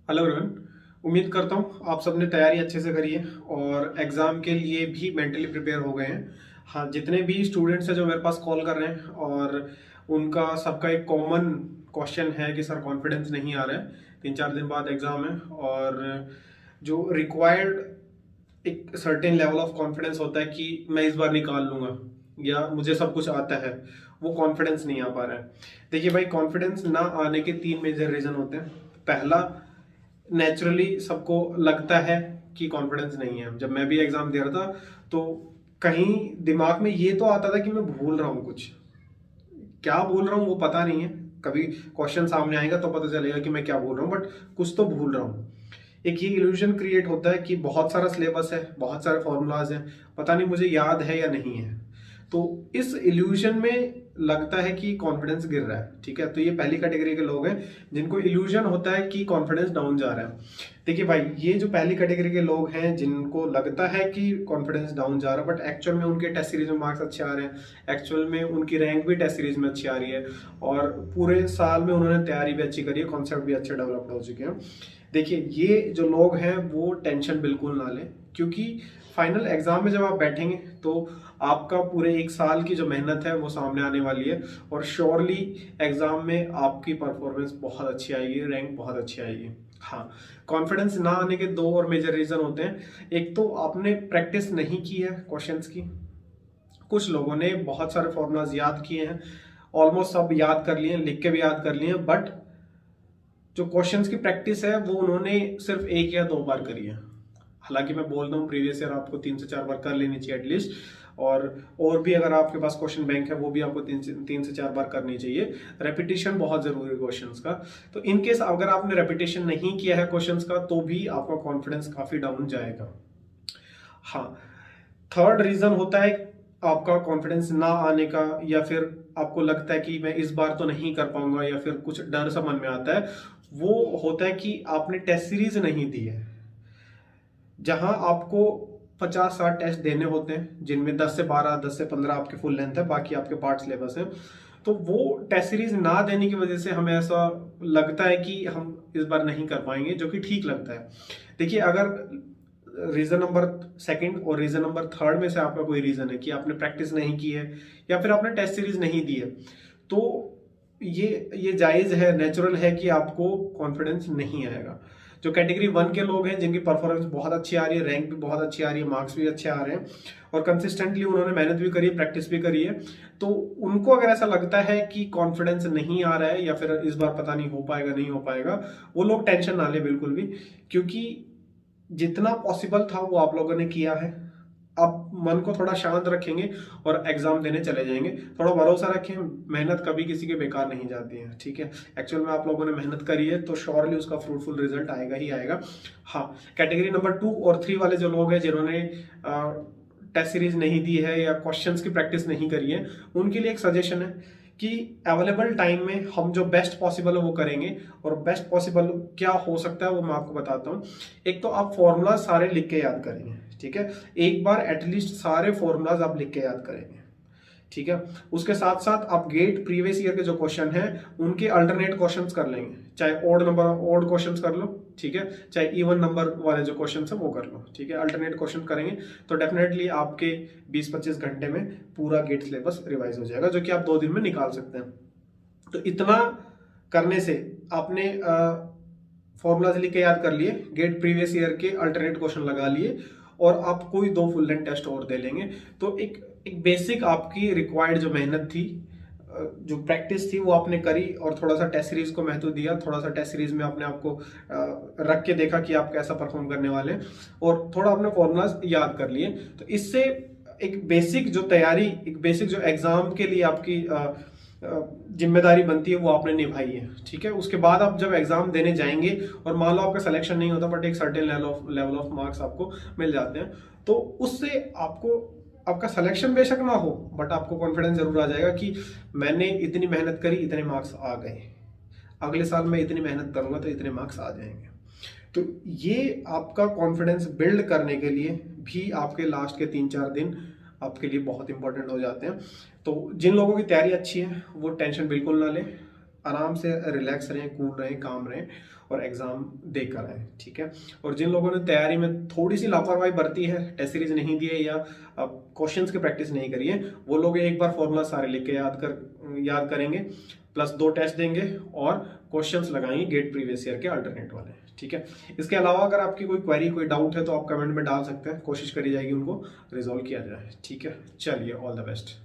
Hello everyone. उम्मीद करता हूँ आप सबने तैयारी अच्छे से करी है और एग्ज़ाम के लिए भी मेंटली प्रिपेयर हो गए हैं। हाँ, जितने भी स्टूडेंट्स हैं जो मेरे पास कॉल कर रहे हैं और उनका सबका एक कॉमन क्वेश्चन है कि सर कॉन्फिडेंस नहीं आ रहा है, 3-4 दिन बाद एग्ज़ाम है और जो रिक्वायर्ड एक सर्टेन लेवल ऑफ कॉन्फिडेंस होता है कि मैं इस बार निकाल लूँगा या मुझे सब कुछ आता है, वो कॉन्फिडेंस नहीं आ पा रहा है। देखिए भाई, कॉन्फिडेंस ना आने के 3 मेजर रीज़न होते हैं। पहला, नेचुरली सबको लगता है कि कॉन्फिडेंस नहीं है। जब मैं भी एग्जाम दे रहा था तो कहीं दिमाग में ये तो आता था कि मैं भूल रहा हूँ कुछ, क्या बोल रहा हूँ वो पता नहीं है। कभी क्वेश्चन सामने आएगा तो पता चलेगा कि मैं क्या बोल रहा हूँ, बट कुछ तो भूल रहा हूँ। एक ये इल्यूजन क्रिएट होता है कि बहुत सारा सिलेबस है, बहुत सारे फॉर्मूलाज हैं, पता नहीं मुझे याद है या नहीं है। तो इस इल्यूजन में लगता है कि कॉन्फिडेंस गिर रहा है। ठीक है, तो ये पहली कैटेगरी के लोग हैं जिनको इल्यूजन होता है कि कॉन्फिडेंस डाउन जा रहा है। देखिए भाई, ये जो पहली कैटेगरी के लोग हैं जिनको लगता है कि कॉन्फिडेंस डाउन जा रहा है, बट एक्चुअल में उनके टेस्ट सीरीज में मार्क्स अच्छे आ रहे हैं, एक्चुअल में उनकी रैंक भी टेस्ट सीरीज में अच्छी आ रही है और पूरे साल में उन्होंने तैयारी भी अच्छी करी है, कॉन्सेप्ट भी अच्छे डेवलप्ड हो चुके हैं। देखिए, ये जो लोग हैं वो टेंशन बिल्कुल ना लें, क्योंकि फाइनल एग्जाम में जब आप बैठेंगे तो आपका पूरे एक साल की जो मेहनत है वो सामने आने वाली है और श्योरली एग्जाम में आपकी परफॉर्मेंस बहुत अच्छी आएगी, रैंक बहुत अच्छी आएगी। हाँ, कॉन्फिडेंस ना आने के दो और मेजर रीजन होते हैं। एक तो आपने प्रैक्टिस नहीं की है क्वेश्चंस की। कुछ लोगों ने बहुत सारे फॉर्मूलाज याद किए हैं, ऑलमोस्ट सब याद कर लिए हैं, लिख के भी याद कर लिए हैं, बट जो क्वेश्चंस की प्रैक्टिस है वो उन्होंने सिर्फ 1 या 2 बार करी है। हालांकि मैं बोलता हूँ प्रीवियस ईयर आपको 3 से 4 बार कर लेनी चाहिए एटलीस्ट, और भी अगर आपके पास क्वेश्चन बैंक है वो भी आपको 3 से 4 बार करनी चाहिए। रेपिटेशन बहुत जरूरी है क्वेश्चंस का। तो इन केस अगर आपने रेपिटेशन नहीं किया है क्वेश्चंस का तो भी आपका कॉन्फिडेंस काफी डाउन जाएगा। हाँ, थर्ड रीजन होता है आपका कॉन्फिडेंस ना आने का, या फिर आपको लगता है कि मैं इस बार तो नहीं कर पाऊंगा, या फिर कुछ डर सा मन में आता है। वो होता है कि आपने टेस्ट सीरीज नहीं दी है। जहां आपको 50-60 टेस्ट देने होते हैं, जिनमें 10 से 12, 10 से 15 आपके फुल लेंथ है, बाकी आपके पार्ट सिलेबस है। तो वो टेस्ट सीरीज ना देने की वजह से हमें ऐसा लगता है कि हम इस बार नहीं कर पाएंगे, जो कि ठीक लगता है। देखिए, अगर रीजन नंबर सेकंड और रीजन नंबर थर्ड में से आपका कोई रीजन है कि आपने प्रैक्टिस नहीं की है या फिर आपने टेस्ट सीरीज नहीं दी है, तो ये जायज है, नेचुरल है कि आपको कॉन्फिडेंस नहीं आएगा। जो कैटेगरी 1 के लोग हैं जिनकी परफॉर्मेंस बहुत अच्छी आ रही है, रैंक भी बहुत अच्छी आ रही है, मार्क्स भी अच्छे आ रहे हैं और कंसिस्टेंटली उन्होंने मेहनत भी करी है, प्रैक्टिस भी करी है, तो उनको अगर ऐसा लगता है कि कॉन्फिडेंस नहीं आ रहा है या फिर इस बार पता नहीं हो पाएगा नहीं हो पाएगा, वो लोग टेंशन ना ले बिल्कुल भी। क्योंकि जितना पॉसिबल था वो आप लोगों ने किया है। अब मन को थोड़ा शांत रखेंगे और एग्जाम देने चले जाएंगे। थोड़ा भरोसा रखें, मेहनत कभी किसी के बेकार नहीं जाती है। ठीक है, एक्चुअल में आप लोगों ने मेहनत करी है तो श्योरली उसका फ्रूटफुल रिजल्ट आएगा ही आएगा। हाँ, कैटेगरी नंबर 2 और 3 वाले जो लोग हैं जिन्होंने टेस्ट सीरीज नहीं दी है या क्वेश्चंस की प्रैक्टिस नहीं करी है, उनके लिए एक सजेशन है कि अवेलेबल टाइम में हम जो बेस्ट पॉसिबल है वो करेंगे। और बेस्ट पॉसिबल क्या हो सकता है वो मैं आपको बताता हूँ। एक तो आप फॉर्मूला सारे लिख के याद करेंगे। ठीक है, एक बार एटलीस्ट सारे फॉर्मूलाज आप लिख के याद करेंगे। ठीक है, उसके साथ साथ आप गेट प्रीवियस ईयर के जो क्वेश्चन हैं उनके अल्टरनेट क्वेश्चंस कर लेंगे, चाहे ओड नंबर ओड क्वेश्चंस कर लो, ठीक है, चाहे इवन नंबर वाले जो क्वेश्चंस हैं वो कर लो। ठीक है, अल्टरनेट क्वेश्चन करेंगे तो डेफिनेटली आपके 20-25 घंटे में पूरा गेट सिलेबस रिवाइज हो जाएगा, जो कि आप 2 दिन में निकाल सकते हैं। तो इतना करने से आपने फॉर्मूलाज लिख के याद कर लिए, गेट प्रीवियस ईयर के अल्टरनेट क्वेश्चन लगा लिए और आप कोई 2 फुल लेंथ टेस्ट और दे लेंगे, तो एक बेसिक आपकी रिक्वायर्ड जो मेहनत थी, जो प्रैक्टिस थी वो आपने करी और थोड़ा सा टेस्ट सीरीज को महत्व दिया, थोड़ा सा टेस्ट सीरीज में आपने आपको रख के देखा कि आप कैसा परफॉर्म करने वाले हैं और थोड़ा अपने फॉर्मूलाज याद कर लिए। तो इससे एक बेसिक जो तैयारी, एक बेसिक जो एग्जाम के लिए आपकी जिम्मेदारी बनती है वो आपने निभाई है। ठीक है, उसके बाद आप जब एग्जाम देने जाएंगे और मान लो आपका सिलेक्शन नहीं होता बट एक सर्टेन लेवल ऑफ मार्क्स आपको मिल जाते हैं, तो उससे आपको, आपका सिलेक्शन बेशक ना हो बट आपको कॉन्फिडेंस जरूर आ जाएगा कि मैंने इतनी मेहनत करी, इतने मार्क्स आ गए, अगले साल मैं इतनी मेहनत करूंगा तो इतने मार्क्स आ जाएंगे। तो ये आपका कॉन्फिडेंस बिल्ड करने के लिए भी आपके लास्ट के 3-4 दिन आपके लिए बहुत इंपॉर्टेंट हो जाते हैं। तो जिन लोगों की तैयारी अच्छी है वो टेंशन बिल्कुल ना लें, आराम से रिलैक्स रहें, कूल रहें, काम रहें और एग्ज़ाम देकर आएँ, ठीक है। और जिन लोगों ने तैयारी में थोड़ी सी लापरवाही बरती है, टेस्ट सीरीज नहीं दी है या क्वेश्चंस की प्रैक्टिस नहीं करी है, वो लोग एक बार फॉर्मूला सारे लिख के याद करेंगे, प्लस 2 टेस्ट देंगे और क्वेश्चंस लगाएंगे गेट प्रीवियस ईयर के अल्टरनेट वाले, ठीक है। इसके अलावा अगर आपकी कोई क्वेरी, कोई डाउट है तो आप कमेंट में डाल सकते हैं, कोशिश करी जाएगी उनको रिजॉल्व किया जाए, ठीक है। चलिए, ऑल द बेस्ट।